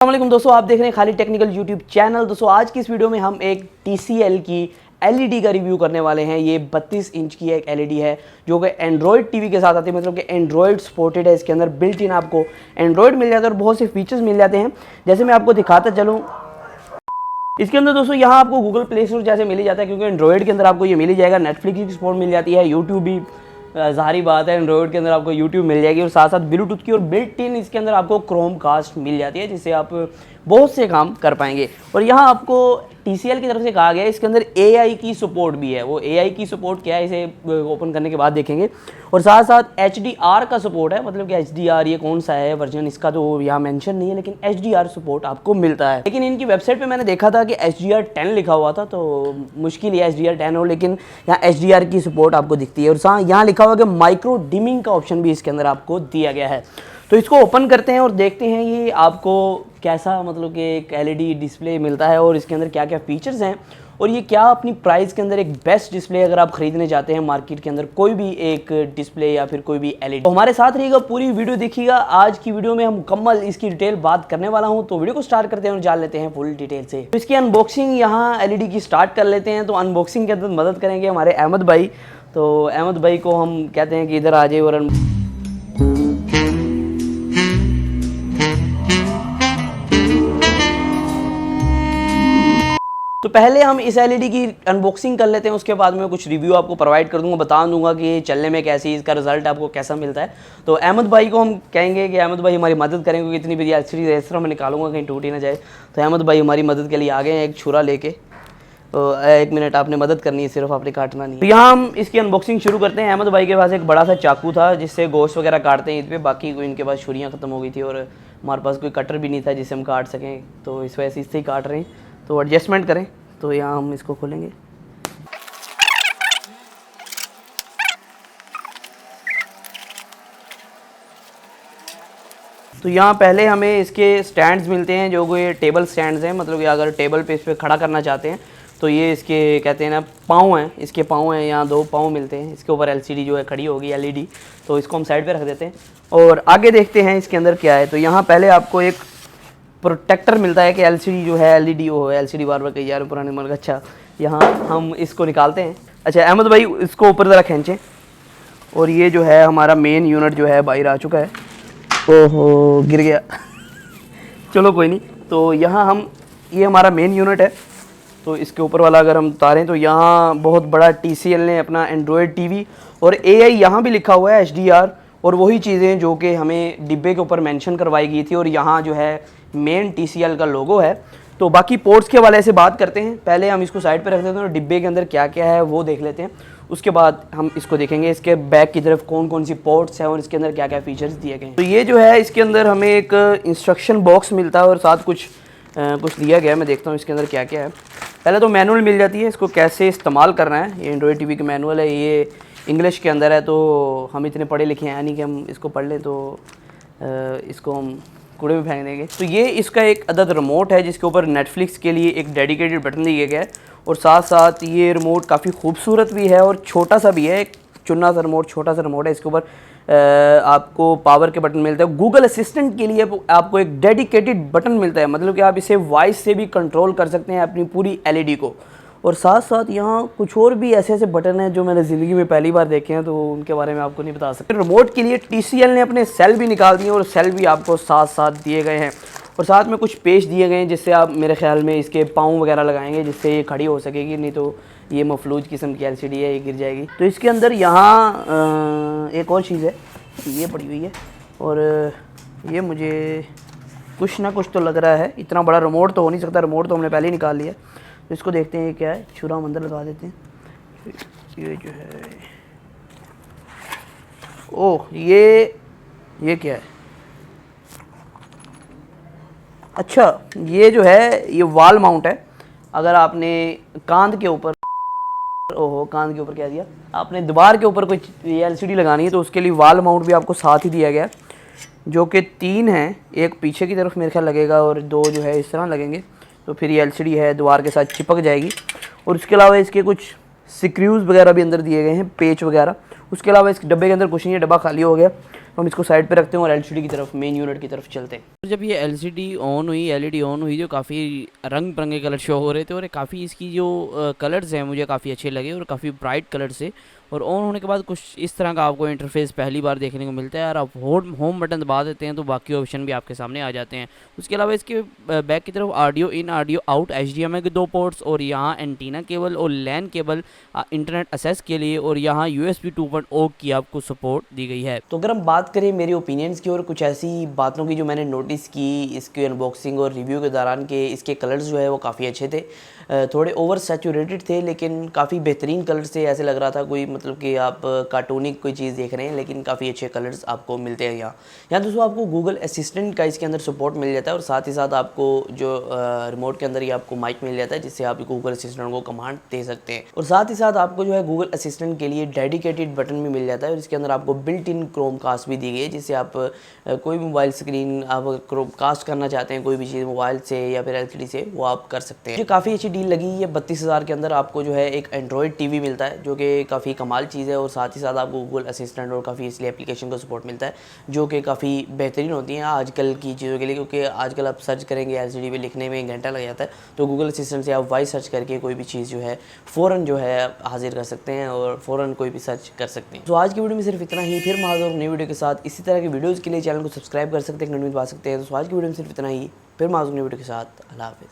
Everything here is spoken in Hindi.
अस्सलामुअलैकुम दोस्तों, आप देख रहे हैं खालिद टेक्निकल यूट्यूब चैनल। दोस्तों आज की इस वीडियो में हम एक TCL की LED का रिव्यू करने वाले हैं। ये 32 इंच की एक LED है जो कि एंड्रॉयड टीवी के साथ आती है, मतलब कि एंड्रॉयड सपोर्टेड है। इसके अंदर बिल्ट इन आपको एंड्रॉयड मिल जाता है और बहुत से फीचर्स मिल जाते हैं, जैसे मैं आपको दिखाता चलूँ। इसके अंदर दोस्तों यहाँ आपको गूगल प्ले स्टोर जैसे मिल ही जाता है, क्योंकि एंड्रॉयड के अंदर आपको ये मिल ही जाएगा। नेटफ्लिक्स की सपोर्ट मिल जाती है, यूट्यूब भी ज़ाहिर बात है एंड्रॉयड के अंदर आपको यूट्यूब मिल जाएगी, और साथ साथ ब्लूटूथ की और बिल्ट इन इसके अंदर आपको क्रोम कास्ट मिल जाती है, जिससे आप बहुत से काम कर पाएंगे। और यहाँ आपको TCL की तरफ से कहा गया है इसके अंदर AI की सपोर्ट भी है। वो AI की सपोर्ट क्या है इसे ओपन करने के बाद देखेंगे। और साथ साथ HDR का सपोर्ट है, मतलब कि HDR ये कौन सा है वर्जन इसका तो यहाँ मेंशन नहीं है, लेकिन HDR सपोर्ट आपको मिलता है। लेकिन इनकी वेबसाइट पे मैंने देखा था कि HDR 10 लिखा हुआ था, तो मुश्किल है HDR 10 हो, लेकिन यहाँ HDR की सपोर्ट आपको दिखती है। और यहाँ लिखा हुआ कि माइक्रो डिमिंग का ऑप्शन भी इसके अंदर आपको दिया गया है। तो इसको ओपन करते हैं और देखते हैं ये आपको कैसा, मतलब कि एक LED डिस्प्ले मिलता है और इसके अंदर क्या क्या फीचर्स हैं, और ये क्या अपनी प्राइस के अंदर एक बेस्ट डिस्प्ले अगर आप खरीदने जाते हैं मार्केट के अंदर कोई भी एक डिस्प्ले या फिर कोई भी LED। तो हमारे साथ रहिएगा, पूरी वीडियो देखिएगा। आज की वीडियो में हम मुकम्मल इसकी डिटेल बात करने वाला हूं, तो वीडियो को स्टार्ट करते हैं और जान लेते हैं फुल डिटेल से। तो इसकी अनबॉक्सिंग यहाँ LED की स्टार्ट कर लेते हैं। तो अनबॉक्सिंग के अंदर मदद करेंगे हमारे अहमद भाई। तो अहमद भाई को हम कहते हैं कि इधर आ जाए और तो पहले हम इस LED की अनबॉक्सिंग कर लेते हैं, उसके बाद मैं कुछ रिव्यू आपको प्रोवाइड कर दूंगा, बता दूंगा कि चलने में कैसी, इसका रिजल्ट आपको कैसा मिलता है। तो अहमद भाई को हम कहेंगे कि अहमद भाई हमारी मदद करेंगे, क्योंकि इतनी बड़ी LCD इस तरह मैं निकालूंगा कहीं टूट ही ना जाए। तो अहमद भाई हमारी मदद के लिए आ गए हैं एक छुरा लेके। तो एक मिनट, आपने मदद करनी है, सिर्फ आपने काटना नहीं। तो यहाँ हम इसकी अनबॉक्सिंग शुरू करते हैं। अहमद भाई के पास एक बड़ा सा चाकू था जिससे गोश्त वगैरह काटते हैं ईद पे, बाकी कोई इनके पास छुरियाँ ख़त्म हो गई थी और हमारे पास कोई कटर भी नहीं था जिससे हम काट सकें, तो इस वजह से इससे ही काट रहे हैं। तो एडजस्टमेंट करें। तो यहाँ हम इसको खोलेंगे। तो यहाँ पहले हमें इसके स्टैंड्स मिलते हैं, जो ये टेबल स्टैंड्स हैं, मतलब कि अगर टेबल पे इस पर खड़ा करना चाहते हैं तो ये इसके कहते हैं ना पाँव हैं, इसके पाँव हैं, यहाँ 2 पाँव मिलते हैं। इसके ऊपर LCD जो है खड़ी होगी LED, तो इसको हम साइड पे रख देते हैं और आगे देखते हैं इसके अंदर क्या है। तो यहाँ पहले आपको एक प्रोटेक्टर मिलता है कि LCD जो है LED वो है, LCD बार बार कही जा रहे पुराने मर। अच्छा, यहाँ हम इसको निकालते हैं। अच्छा अहमद भाई इसको ऊपर ज़रा खींचें, और ये जो है हमारा मेन यूनिट जो है बाहर आ चुका है। ओहो गिर गया चलो कोई नहीं। तो यहाँ हम, ये हमारा मेन यूनिट है, तो इसके ऊपर वाला अगर हम उतारें तो यहाँ बहुत बड़ा TCL ने अपना एंड्रॉयड TV और AI यहाँ भी लिखा हुआ है HDR, और वही चीज़ें जो कि हमें डिब्बे के ऊपर मेंशन करवाई गई थी। और यहाँ जो है मेन TCL का लोगो है। तो बाकी पोर्ट्स के हवाले से बात करते हैं। पहले हम इसको साइड पर रख देते हैं और डिब्बे के अंदर क्या क्या है वो देख लेते हैं, उसके बाद हम इसको देखेंगे इसके बैक की तरफ कौन कौन सी पोर्ट्स हैं और इसके अंदर क्या क्या फीचर्स दिए गए हैं। तो ये जो है इसके अंदर हमें एक इंस्ट्रक्शन बॉक्स मिलता है और साथ कुछ दिया गया है। मैं देखता हूँ इसके अंदर क्या क्या है। पहले तो मैनुअल मिल जाती है, इसको कैसे इस्तेमाल करना है। ये एंड्रॉयड TV की मैनुअल है, ये इंग्लिश के अंदर है, तो हम इतने पढ़े लिखे हैं नहीं कि हम इसको पढ़ लें, तो इसको हम कूड़े में फेंक देंगे। तो ये इसका एक अदद रिमोट है जिसके ऊपर नेटफ्लिक्स के लिए एक डेडिकेटेड बटन दिया गया है, और साथ साथ ये रिमोट काफ़ी खूबसूरत भी है और छोटा सा भी है। एक चुन्ना सा रिमोट, छोटा सा रिमोट है। इसके ऊपर आपको पावर के बटन मिलते हैं। गूगल असिस्टेंट के लिए आपको एक डेडिकेटेड बटन मिलता है, मतलब कि आप इसे वॉइस से भी कंट्रोल कर सकते हैं अपनी पूरी LED को। और साथ साथ यहाँ कुछ और भी ऐसे ऐसे बटन हैं जो मैंने ज़िंदगी में पहली बार देखे हैं, तो उनके बारे में आपको नहीं बता सकते। रिमोट के लिए TCL ने अपने सेल भी निकाल दिए और सेल भी आपको साथ साथ दिए गए हैं, और साथ में कुछ पेच दिए गए हैं जिससे आप मेरे ख्याल में इसके पाँव वगैरह लगाएंगे, जिससे ये खड़ी हो सकेगी, नहीं तो ये मफलूज किस्म की LCD है, ये गिर जाएगी। तो इसके अंदर यहाँ एक और चीज़ है, ये पड़ी हुई है, और ये मुझे कुछ ना कुछ तो लग रहा है। इतना बड़ा रिमोट तो हो नहीं सकता, रिमोट तो हमने पहले ही निकाल लिया। तो इसको देखते हैं क्या है, छुरा हम अंदर लगा देते हैं। ये जो है, ओह ये क्या है? अच्छा ये जो है ये वॉल माउंट है। अगर आपने कांध के ऊपर, ओहो कांध के ऊपर क्या दिया, आपने दीवार के ऊपर कोई LCD लगानी है तो उसके लिए वॉल माउंट भी आपको साथ ही दिया गया, जो कि 3 हैं। एक पीछे की तरफ मेरे ख्याल लगेगा और 2 जो है इस तरह लगेंगे, तो फिर ये LCD है दीवार के साथ चिपक जाएगी। और उसके अलावा इसके कुछ स्क्रूज वगैरह भी अंदर दिए गए हैं, पेच वगैरह। उसके अलावा इस डब्बे के अंदर कुछ नहीं है, डब्बा खाली हो गया। हम इसको साइड पे रखते हैं और एलसीडी की तरफ, मेन यूनिट की तरफ चलते हैं। जब ये एलसीडी ऑन हुई, एलईडी ऑन हुई, जो काफ़ी रंग बिरंगे कलर शो हो रहे थे और काफ़ी इसकी जो कलर्स हैं मुझे काफ़ी अच्छे लगे और काफ़ी ब्राइट कलर से। और ऑन होने के बाद कुछ इस तरह का आपको इंटरफेस पहली बार देखने को मिलता है। और आप होम बटन दबा देते हैं तो बाकी ऑप्शन भी आपके सामने आ जाते हैं। उसके अलावा इसके बैक की तरफ audio in, audio out, HDMI के 2 पोर्ट्स और यहाँ एंटीना केबल और लैन केबल इंटरनेट एक्सेस के लिए, और यहाँ USB 2.0 की आपको सपोर्ट दी गई है। तो अगर हम बात करें मेरी ओपिनियंस की और कुछ ऐसी बातों की जो मैंने नोटिस की इसके अनबॉक्सिंग और रिव्यू के दौरान, के इसके कलर्स जो है वो काफ़ी अच्छे थे, थोड़े ओवर सैचुरेटेड थे लेकिन काफ़ी बेहतरीन कलर्स थे। ऐसे लग रहा था कोई मतलब कि आप कार्टूनिक कोई चीज़ देख रहे हैं, लेकिन काफ़ी अच्छे कलर्स आपको मिलते हैं यहाँ दोस्तों आपको गूगल असिस्टेंट का इसके अंदर सपोर्ट मिल जाता है, और साथ ही साथ आपको जो रिमोट के अंदर ही आपको माइक मिल जाता है, जिससे आप गूगल असिस्टेंट को कमांड दे सकते हैं। और साथ ही साथ आपको जो है गूगल असिस्टेंट के लिए डेडिकेटेड बटन भी मिल जाता है, और इसके अंदर आपको बिल्ट इन क्रोमकास्ट भी दी गई है, जिससे आप कोई मोबाइल स्क्रीन आप क्रोमकास्ट करना चाहते हैं कोई भी चीज़ मोबाइल से या फिर LCD से, वो आप कर सकते हैं। मुझे काफ़ी अच्छी डील लगी है। 32,000 के अंदर आपको जो है एक एंड्रॉयड TV मिलता है, जो कि काफ़ी कमाल चीज़ है, और साथ ही साथ आपको गूगल असिस्टेंट और काफ़ी इसलिए एप्लीकेशन का सपोर्ट मिलता है, जो कि काफ़ी बेहतरीन होती हैं आजकल की चीज़ों के लिए। क्योंकि आजकल आप सर्च करेंगे LCD पे लिखने में 1 घंटा लग जाता है, तो गूगल असिस्टेंट से आप वॉइस सर्च करके कोई भी चीज़ जो है फ़ौरन जो है हाजिर कर सकते हैं और फ़ौरन कोई भी सर्च कर सकते हैं। तो आज की वीडियो में सिर्फ इतना ही। फिर माज़ूर नई वीडियो के साथ इसी तरह की वीडियोज़ के लिए चैनल को सब्सक्राइब कर सकते हैं, घंटी दबा सकते हैं। तो आज की वीडियो में सिर्फ इतना ही। फिर माज़ूर नई वीडियो के साथ। अल्लाह हाफ़िज़।